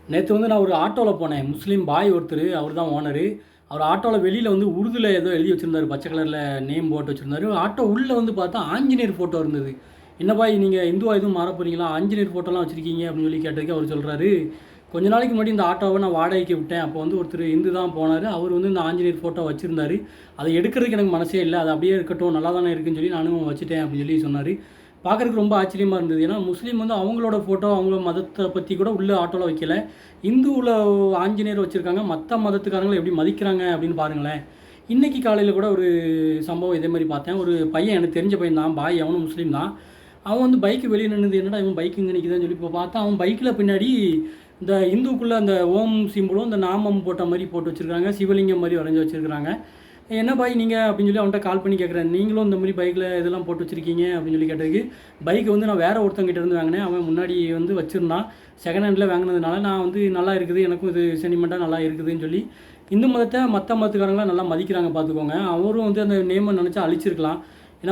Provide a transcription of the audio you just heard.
நேற்று வந்து நான் ஒரு ஆட்டோவில் போனேன். முஸ்லீம் பாய் ஒருத்தர், அவர் தான் ஓனரு. அவர் ஆட்டோவில் வெளியில் வந்து உருதுல ஏதோ எழுதி வச்சிருந்தாரு. பச்சை கலரில் நேம் போட்டு வச்சிருந்தாரு. ஆட்டோ உள்ளே வந்து பார்த்தா ஆஞ்சநேயர் ஃபோட்டோ இருந்தது. "என்ன பாய் நீங்கள் இந்துவா எதுவும் மாற போகிறீங்களா? ஆஞ்சநேயர் ஃபோட்டோலாம் வச்சுருக்கீங்க" அப்படின்னு சொல்லி கேட்டதுக்கு அவர் சொல்கிறாரு, "கொஞ்ச நாளைக்கு முன்னாடி இந்த ஆட்டோவை நான் வாடகைக்கு விட்டேன். அப்போ வந்து ஒருத்தர் இந்து தான் போனார். அவர் வந்து இந்த ஆஞ்சநேயர் ஃபோட்டோ வச்சுருந்தாரு. அதை எடுக்கிறதுக்கு எனக்கு மனசே இல்லை. அது அப்படியே இருக்கட்டும், நல்லா தானே இருக்குன்னு சொல்லி நானும் வச்சுட்டேன்" அப்படின்னு சொல்லி சொன்னார். பார்க்குறதுக்கு ரொம்ப ஆச்சரியமாக இருந்தது. ஏன்னா முஸ்லீம் வந்து அவங்களோட ஃபோட்டோ, அவங்க மதத்தை பற்றி கூட உள்ள ஆட்டோவில் வைக்கல. இந்துவில் ஆஞ்சநேயர் வச்சுருக்காங்க. மற்ற மதத்துக்காரங்களை எப்படி மதிக்கிறாங்க அப்படின்னு பாருங்களேன். இன்றைக்கி காலையில் கூட ஒரு சம்பவம் இதே மாதிரி பார்த்தேன். ஒரு பையன், எனக்கு தெரிஞ்ச பையன் தான், பாய், அவனும் முஸ்லீம் தான். அவன் வந்து பைக்கு வெளியே நின்னுது. என்னடா இவன் பைக்கு இங்கே நிற்குதுன்னு சொல்லி இப்போ பார்த்தா, அவன் பைக்கில் பின்னாடி இந்த இந்துக்குள்ளே அந்த ஓம் சிம்பிளும் இந்த நாமம் போட்ட மாதிரி போட்டு வச்சுருக்காங்க. சிவலிங்கம் மாதிரி வரைஞ்சி வச்சுருக்காங்க. "என்ன பாய் நீங்கள்?" அப்படின்னு சொல்லி அவன்கிட்ட கால் பண்ணி கேட்குறேன். "நீங்களும் இந்த மாதிரி பைக்கில் இதெல்லாம் போட்டு வச்சுருக்கீங்க?" அப்படின்னு சொல்லி கேட்டதுக்கு, "பைக்கை வந்து நான் வேறு ஒருத்தங்கிட்ட இருந்து வாங்கினேன். அவன் முன்னாடி வந்து வச்சுருந்தான். செகண்ட் ஹேண்டில் வாங்கினதுனால நான் வந்து நல்லா இருக்குது, எனக்கும் இது சென்டிமெண்ட்டாக நல்லா இருக்குதுன்னு சொல்லி." இந்து மதத்தை மற்ற மதத்துக்காரங்களாம் நல்லா மதிக்கிறாங்க பார்த்துக்கோங்க. அவரும் வந்து அந்த நேமை நினச்சா அழிச்சிருக்கலாம்.